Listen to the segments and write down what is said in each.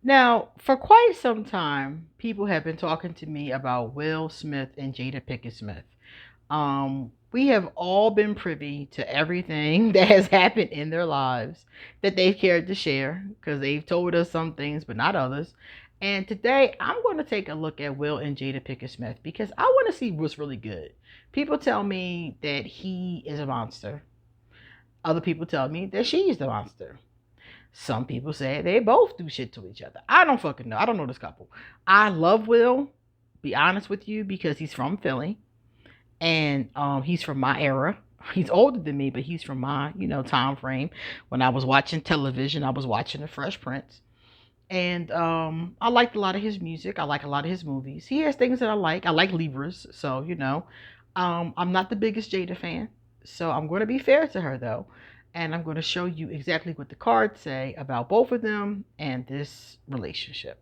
Now, for quite some time, people have been talking to me about Will Smith and Jada Pinkett-Smith. We have all been privy to everything that has happened in their lives that they've cared to share because they've told us some things, but not others. And today, I'm going to take a look at Will and Jada Pinkett-Smith because I want to see what's really good. People tell me that he is a monster. Other people tell me that she's the monster. Some people say they both do shit to each other. I don't fucking know. I don't know this couple. I love Will, be honest with you, because he's from Philly and he's from my era. He's older than me, but he's from my, time frame. When I was watching television, I was watching The Fresh Prince. And I liked a lot of his music. I like a lot of his movies. He has things that I like. I like Libras, so I'm not the biggest Jada fan. So I'm going to be fair to her though, and I'm going to show you exactly what the cards say about both of them and this relationship.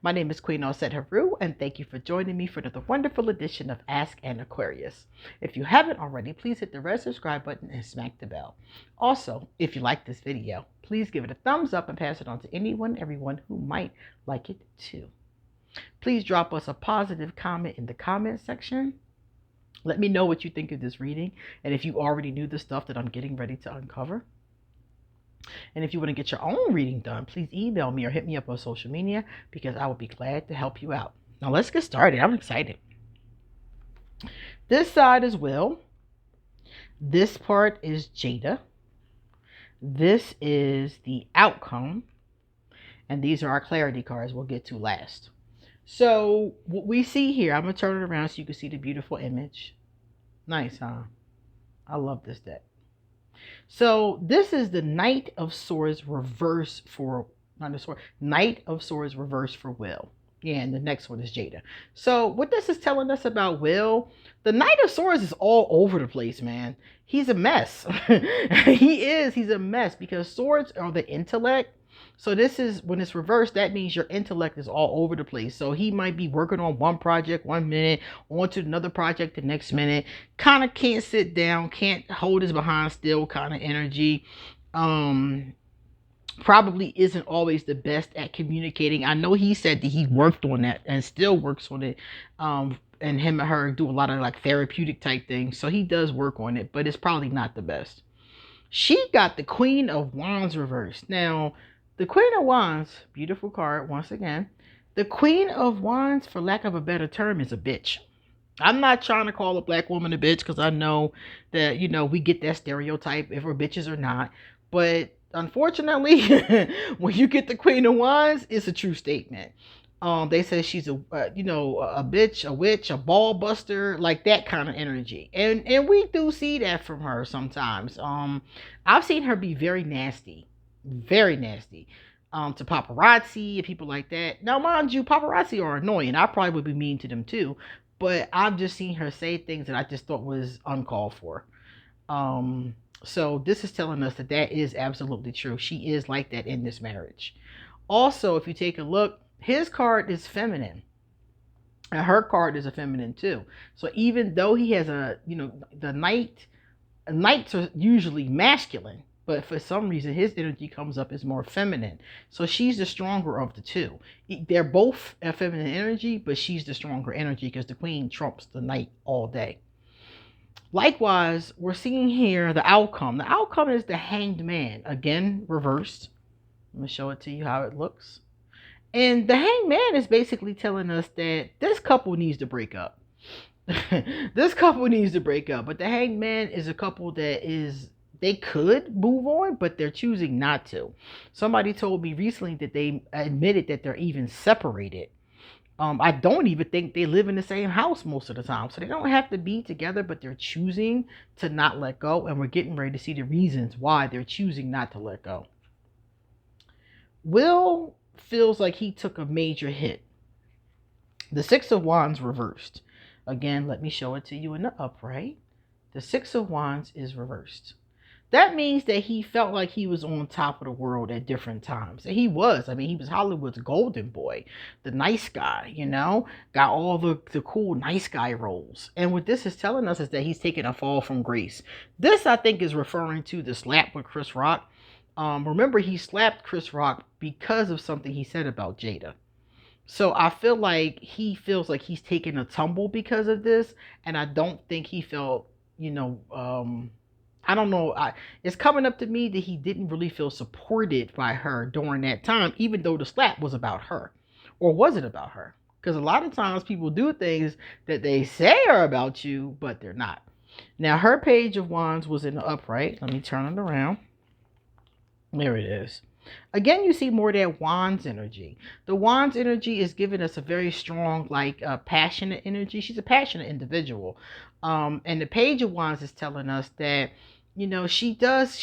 My name is QueenAusetHeru, and thank you for joining me for the wonderful edition of Ask an Aquarius. If you haven't already, please hit the red subscribe button and smack the bell. Also, if you like this video, please give it a thumbs up and pass it on to anyone, everyone who might like it too. Please drop us a positive comment in the comment section. Let me know what you think of this reading, and if you already knew the stuff that I'm getting ready to uncover. And if you want to get your own reading done, please email me or hit me up on social media because I will be glad to help you out. Now let's get started. I'm excited. This side is Will. This part is Jada. This is the outcome. And these are our clarity cards we'll get to last. So what we see here, I'm going to turn it around so you can see the beautiful image. Nice, huh? I love this deck. So this is the Knight of Swords reverse for, not the sword, Knight of Swords reverse for Will. Yeah, and the next one is Jada. So what this is telling us about Will, the Knight of Swords is all over the place, man. He's a mess. He's a mess because swords are the intellect. So this is, when it's reversed, that means your intellect is all over the place. So he might be working on one project 1 minute, on to another project the next minute, kind of can't sit down, can't hold his behind still kind of energy. Probably isn't always the best at communicating. I know he said that he worked on that and still works on it. And him and her do a lot of like therapeutic type things. So he does work on it, but it's probably not the best. She got the Queen of Wands reversed. Now, the Queen of Wands, beautiful card once again. The Queen of Wands, for lack of a better term, is a bitch. I'm not trying to call a black woman a bitch because I know that, we get that stereotype if we're bitches or not. But unfortunately, when you get the Queen of Wands, it's a true statement. They say she's a bitch, a witch, a ball buster, like that kind of energy, and we do see that from her sometimes. I've seen her be very nasty, very nasty, to paparazzi and people like that. Now, mind you, paparazzi are annoying. I probably would be mean to them too, but I've just seen her say things that I just thought was uncalled for. So this is telling us that that is absolutely true. She is like that in this marriage. Also, if you take a look, his card is feminine. And her card is a feminine too. So even though he has the knights are usually masculine, but for some reason his energy comes up as more feminine. So she's the stronger of the two. They're both a feminine energy, but she's the stronger energy because the queen trumps the knight all day. Likewise, we're seeing here the outcome. The outcome is the Hanged Man, again reversed. I'm going to show it to you how it looks. And the Hanged Man is basically telling us that this couple needs to break up. This couple needs to break up. But the Hanged Man is a couple they could move on, but they're choosing not to. Somebody told me recently that they admitted that they're even separated. I don't even think they live in the same house most of the time. So they don't have to be together, but they're choosing to not let go. And we're getting ready to see the reasons why they're choosing not to let go. Will feels like he took a major hit. The Six of Wands reversed. Again, let me show it to you in the upright. The Six of Wands is reversed. That means that he felt like he was on top of the world at different times. And he was. I mean, he was Hollywood's golden boy, the nice guy, got all the cool nice guy roles. And what this is telling us is that he's taking a fall from grace. This, I think, is referring to the slap with Chris Rock. Remember, he slapped Chris Rock because of something he said about Jada. So I feel like he feels like he's taken a tumble because of this, and I don't think he felt, you know, I don't know. It's coming up to me that he didn't really feel supported by her during that time, even though the slap was about her, or was it about her? Because a lot of times people do things that they say are about you, but they're not. Now her page of wands was in the upright. Let me turn it around. There it is. Again, you see more of that wands energy. The wands energy is giving us a very strong, like passionate energy. She's a passionate individual. And the page of wands is telling us that, you know, she does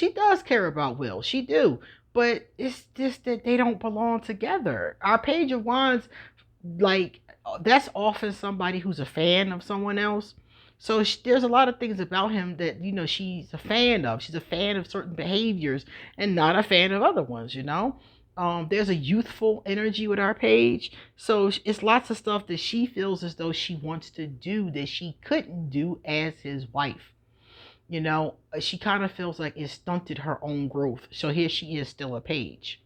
care about Will. She do. But it's just that they don't belong together. Our page of wands, like, that's often somebody who's a fan of someone else. So there's a lot of things about him that, you know, she's a fan of. She's a fan of certain behaviors and not a fan of other ones, you know. There's a youthful energy with our page. So it's lots of stuff that she feels as though she wants to do that she couldn't do as his wife. You know, she kind of feels like it stunted her own growth. So here she is, still a page.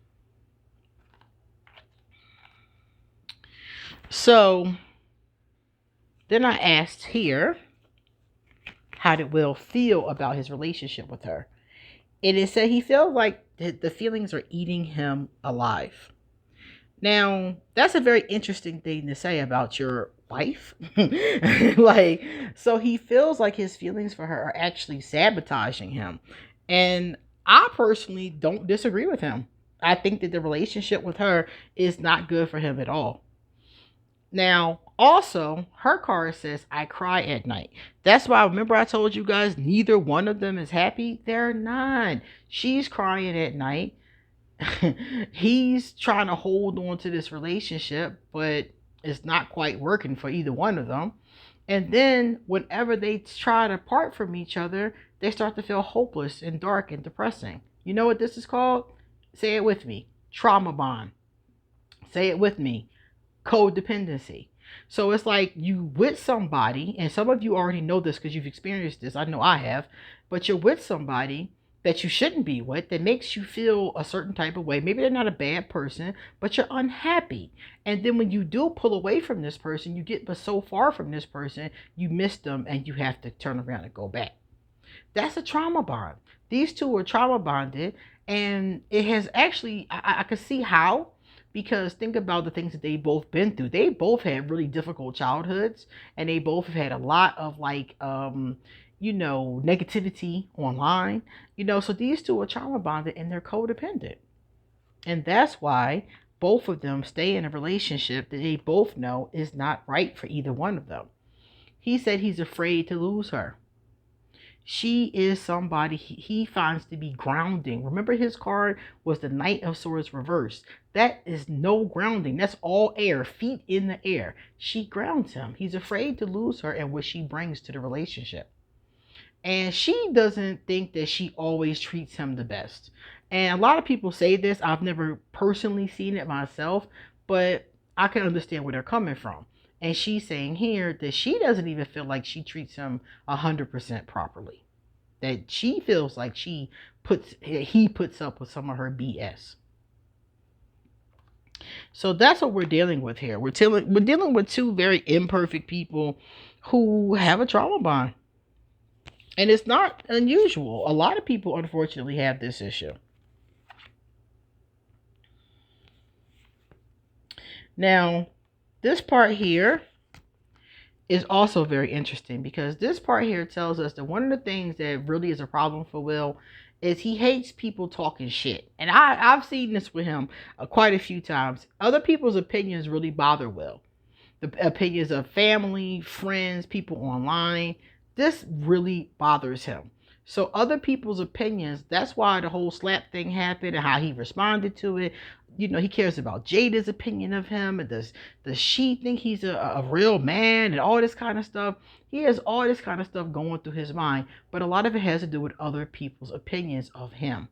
So then I asked here, how did Will feel about his relationship with her? And it said he feels like the feelings are eating him alive. Now, that's a very interesting thing to say about your wife. Like, so he feels like his feelings for her are actually sabotaging him. And I personally don't disagree with him. I think that the relationship with her is not good for him at all. Now, also, her card says, I cry at night. That's why, remember I told you guys, neither one of them is happy? They're not. She's crying at night. He's trying to hold on to this relationship, but it's not quite working for either one of them. And then, whenever they try to part from each other, they start to feel hopeless and dark and depressing. You know what this is called? Say it with me. Trauma bond. Say it with me. Codependency. So it's like you with somebody, and some of you already know this because you've experienced this. I know I have, but you're with somebody that you shouldn't be with that makes you feel a certain type of way. Maybe they're not a bad person, but you're unhappy. And then when you do pull away from this person, you get but so far from this person, you miss them and you have to turn around and go back. That's a trauma bond. These two are trauma bonded, and it has actually, I can see how, because think about the things that they both been through. They both had really difficult childhoods, and they both have had a lot of like you know, negativity online, you know. So these two are trauma bonded and they're codependent, and that's why both of them stay in a relationship that they both know is not right for either one of them. He said he's afraid to lose her. She is somebody he finds to be grounding. Remember, his card was the Knight of Swords reversed. That is no grounding. That's all air, feet in the air. She grounds him. He's afraid to lose her and what she brings to the relationship. And she doesn't think that she always treats him the best. And a lot of people say this. I've never personally seen it myself, but I can understand where they're coming from. And she's saying here that she doesn't even feel like she treats him 100% properly. That she feels like he puts up with some of her BS. So that's what we're dealing with here. We're dealing with two very imperfect people who have a trauma bond. And it's not unusual. A lot of people, unfortunately, have this issue. Now, this part here is also very interesting because this part here tells us that one of the things that really is a problem for Will is he hates people talking shit. And I've seen this with him quite a few times. Other people's opinions really bother Will. The opinions of family, friends, people online. This really bothers him. So other people's opinions, that's why the whole slap thing happened and how he responded to it. You know, he cares about Jada's opinion of him. And does she think he's a real man and all this kind of stuff? He has all this kind of stuff going through his mind. But a lot of it has to do with other people's opinions of him.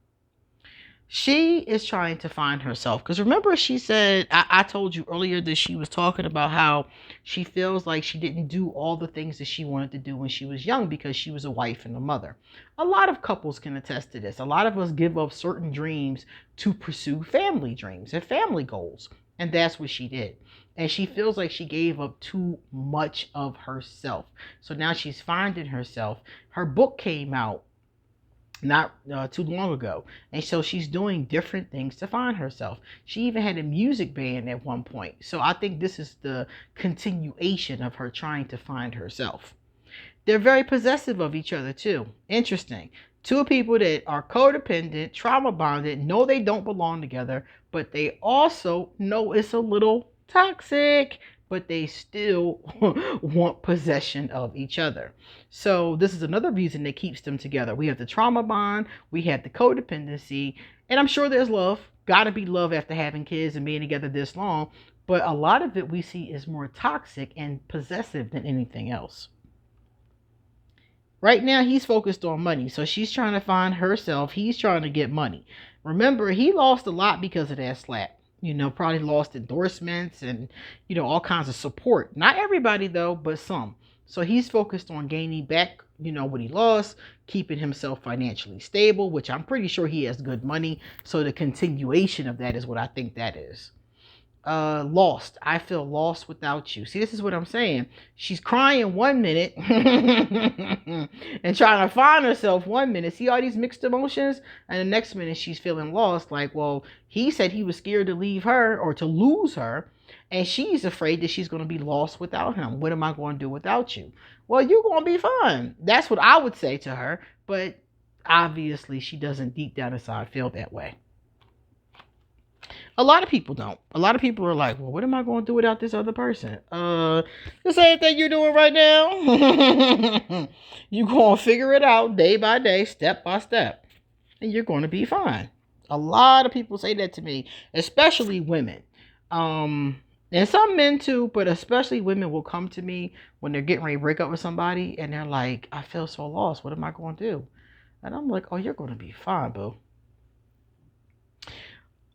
She is trying to find herself. Because remember, she said, I told you earlier that she was talking about how she feels like she didn't do all the things that she wanted to do when she was young because she was a wife and a mother. A lot of couples can attest to this. A lot of us give up certain dreams to pursue family dreams and family goals. And that's what she did. And she feels like she gave up too much of herself. So now she's finding herself. Her book came out not too long ago, and so she's doing different things to find herself. She even had a music band at one point, so I think this is the continuation of her trying to find herself. They're very possessive of each other too. Interesting. Two people that are codependent, trauma bonded, know they don't belong together, but they also know it's a little toxic, but they still want possession of each other. So this is another reason that keeps them together. We have the trauma bond, we have the codependency, and I'm sure there's love. Gotta be love after having kids and being together this long, but a lot of it we see is more toxic and possessive than anything else. Right now, he's focused on money. So she's trying to find herself. He's trying to get money. Remember, he lost a lot because of that slap. Probably lost endorsements and, all kinds of support. Not everybody, though, but some. So he's focused on gaining back, what he lost, keeping himself financially stable, which I'm pretty sure he has good money. So the continuation of that is what I think that is. Lost. I feel lost without you. See, this is what I'm saying. She's crying 1 minute and trying to find herself 1 minute. See all these mixed emotions? And the next minute she's feeling lost. Like, well, he said he was scared to leave her or to lose her. And she's afraid that she's going to be lost without him. What am I going to do without you? Well, you're going to be fine. That's what I would say to her. But obviously she doesn't deep down inside feel that way. A lot of people don't. A lot of people are like, well, what am I going to do without this other person? The same thing you're doing right now. You're going to figure it out day by day, step by step, and you're going to be fine. A lot of people say that to me, especially women. And some men too, but especially women will come to me when they're getting ready to break up with somebody, and they're like, I feel so lost. What am I going to do? And I'm like, oh, you're going to be fine, boo.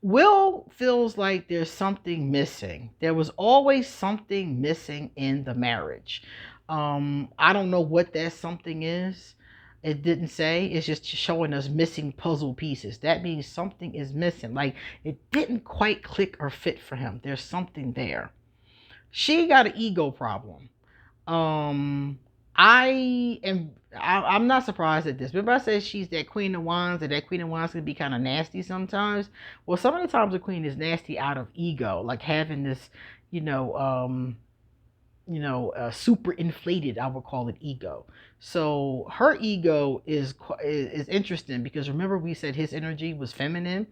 Will feels like there's something missing. There was always something missing in the marriage. I don't know what that something is. It didn't say. It's just showing us missing puzzle pieces. That means something is missing. Like it didn't quite click or fit for him. There's something there. She got an ego problem. Um, I'm not surprised at this. Remember I said she's that Queen of Wands, and that Queen of Wands can be kind of nasty sometimes. Well, some of the times the Queen is nasty out of ego, like having this, you know, um, super inflated, I would call it ego. So her ego is interesting because remember we said his energy was feminine.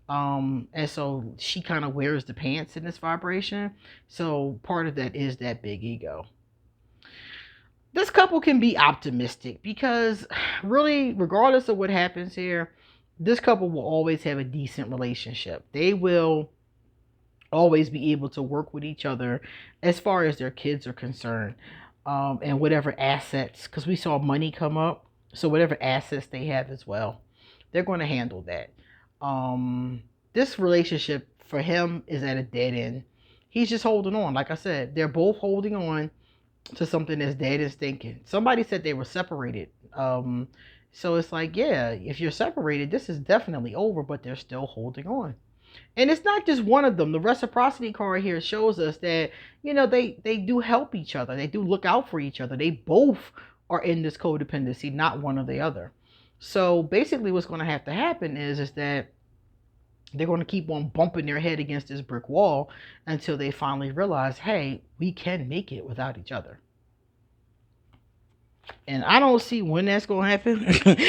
And so she kind of wears the pants in this vibration. So part of that is that big ego. This couple can be optimistic because really, regardless of what happens here, this couple will always have a decent relationship. They will always be able to work with each other as far as their kids are concerned, and whatever assets, because we saw money come up. So whatever assets they have as well, they're going to handle that. This relationship for him is at a dead end. He's just holding on. Like I said, they're both holding on to something that's dead and stinking. Somebody said they were separated. So it's like, yeah, if you're separated, this is definitely over, but they're still holding on. And it's not just one of them. The reciprocity card here shows us that, they do help each other. They do look out for each other. They both are in this codependency, not one or the other. So basically what's going to have to happen is that they're going to keep on bumping their head against this brick wall until they finally realize, hey, we can make it without each other. And I don't see when that's going to happen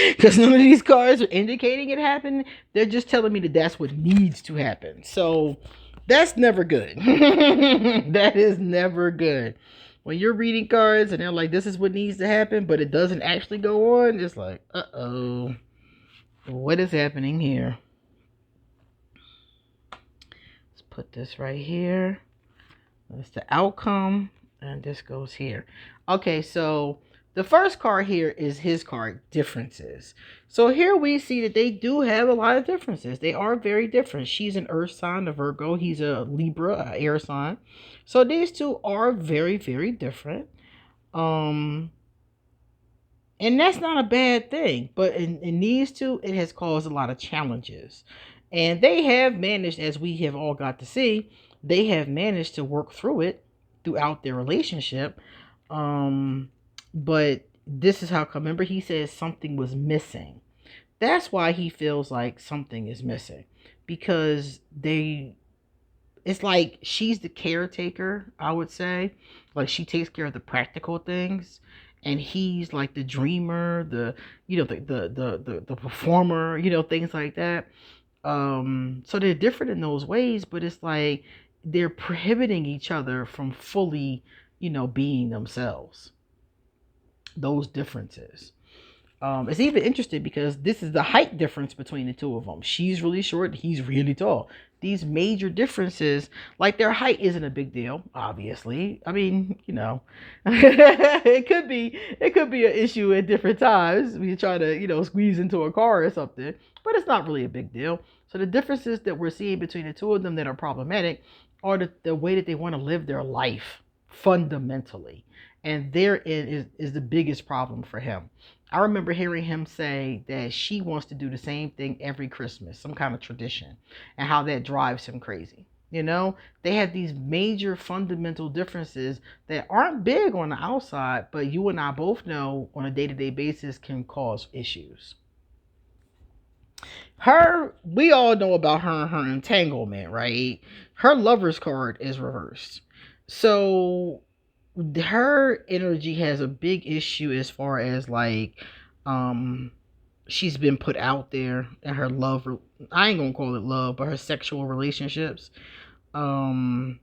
because none of these cards are indicating it happened. They're just telling me that that's what needs to happen. So that's never good. That is never good. When you're reading cards and they're like, this is what needs to happen, but it doesn't actually go on, it's like, uh-oh, what is happening here? Put this right here. That's the outcome, and this goes here. Okay, so The first card here is his card, differences. So here we see that they do have a lot of differences. They are very different. She's an earth sign, a Virgo. He's a Libra, an air sign. So these two are very, very different. And that's not a bad thing. But in these two, it has caused a lot of challenges. And they have managed, as we have all got to see, they have managed to work through it throughout their relationship. But this is how come. Remember, he says something was missing. That's why he feels like something is missing, because it's like she's the caretaker, I would say. Like, she takes care of the practical things, and he's like the dreamer, the the performer, things like that. So they're different in those ways, but it's like they're prohibiting each other from fully, being themselves. Those differences. It's even interesting because this is the height difference between the two of them. She's really short, he's really tall. These major differences, like their height isn't a big deal, obviously. I mean, it could be an issue at different times when you try to, squeeze into a car or something, but it's not really a big deal. So the differences that we're seeing between the two of them that are problematic are the way that they want to live their life fundamentally. And therein is the biggest problem for him. I remember hearing him say that she wants to do the same thing every Christmas, some kind of tradition, and how that drives him crazy. They have these major fundamental differences that aren't big on the outside, but you and I both know on a day-to-day basis can cause issues. We all know about her and her entanglement, right? Her lover's card is reversed. So her energy has a big issue as far as like she's been put out there in her love, I ain't gonna call it love, but her sexual relationships. And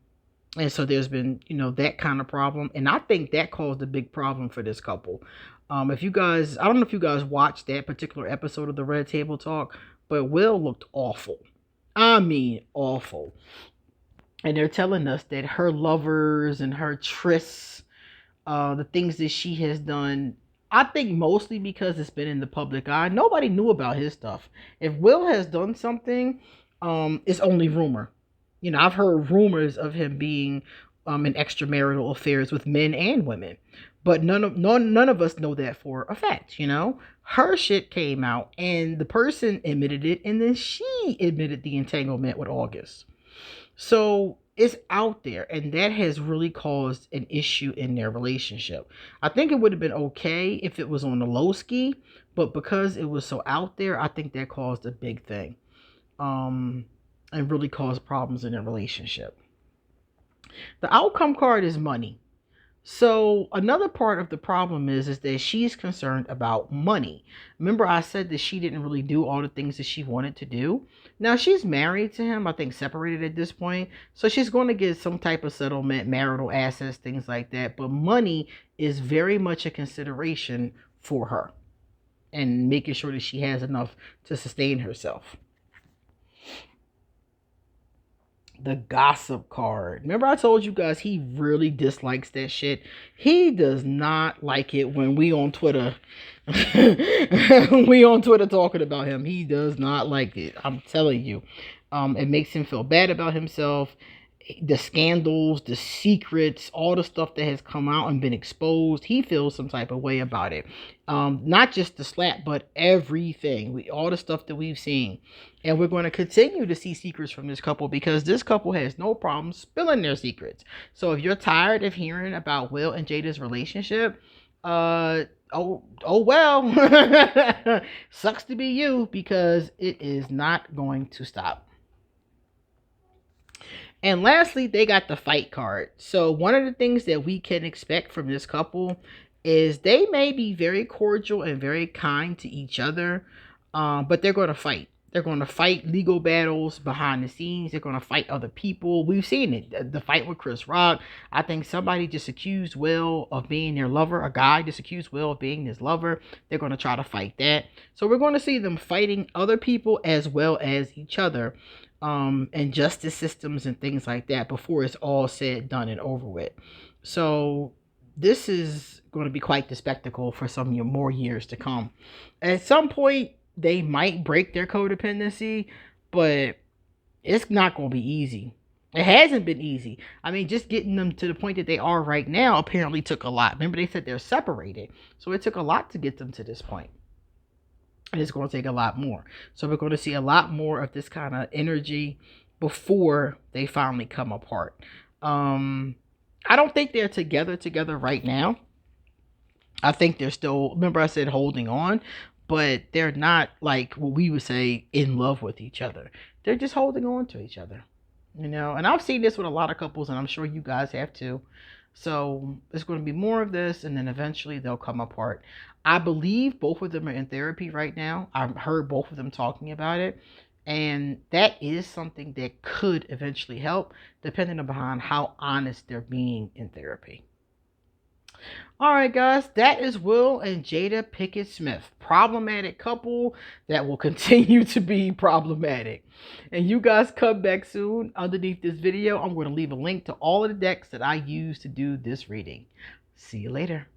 so there's been that kind of problem, and I think that caused a big problem for this couple. If you guys, I don't know if you guys watched that particular episode of the Red Table Talk, but Will looked awful. I mean awful. And they're telling us that her lovers and her trysts, the things that she has done, I think mostly because it's been in the public eye. Nobody knew about his stuff. If Will has done something, it's only rumor. I've heard rumors of him being in extramarital affairs with men and women, but none of us know that for a fact. Her shit came out, and the person admitted it, and then she admitted the entanglement with August. So it's out there, and that has really caused an issue in their relationship. I think it would have been okay if it was on the low ski, but because it was so out there, I think that caused a big thing, and really caused problems in their relationship. The outcome card is money. So another part of the problem is that she's concerned about money. Remember, I said that she didn't really do all the things that she wanted to do. Now she's married to him, I think separated at this point. So she's going to get some type of settlement, marital assets, things like that. But money is very much a consideration for her, and making sure that she has enough to sustain herself. The gossip card. Remember, I told you guys he really dislikes that shit. He does not like it when we on Twitter talking about him. He does not like it. I'm telling you. It makes him feel bad about himself. The scandals, the secrets, all the stuff that has come out and been exposed, he feels some type of way about it. Not just the slap, but everything. All the stuff that we've seen. And we're going to continue to see secrets from this couple, because this couple has no problem spilling their secrets. So if you're tired of hearing about Will and Jada's relationship, oh well. Sucks to be you, because it is not going to stop. And lastly, they got the fight card. So one of the things that we can expect from this couple is they may be very cordial and very kind to each other, but they're going to fight. They're going to fight legal battles behind the scenes. They're going to fight other people. We've seen it. The fight with Chris Rock. I think somebody just accused Will of being their lover. A guy just accused Will of being his lover. They're going to try to fight that. So we're going to see them fighting other people as well as each other, and justice systems and things like that before it's all said, done, and over with. So this is going to be quite the spectacle for some more years to come. At some point, they might break their codependency, but it's not going to be easy. It hasn't been easy. I mean, just getting them to the point that they are right now apparently took a lot. Remember, they said they're separated. So it took a lot to get them to this point. And it's going to take a lot more. So we're going to see a lot more of this kind of energy before they finally come apart. I don't think they're together right now. I think they're still, remember I said holding on, but they're not like what we would say in love with each other. They're just holding on to each other, you know. And I've seen this with a lot of couples, and I'm sure you guys have too. So there's going to be more of this, and then eventually they'll come apart. I believe both of them are in therapy right now. I've heard both of them talking about it. And that is something that could eventually help, depending upon how honest they're being in therapy. All right, guys, that is Will and Jada Pinkett-Smith. Problematic couple that will continue to be problematic. And you guys come back soon. Underneath this video, I'm going to leave a link to all of the decks that I use to do this reading. See you later.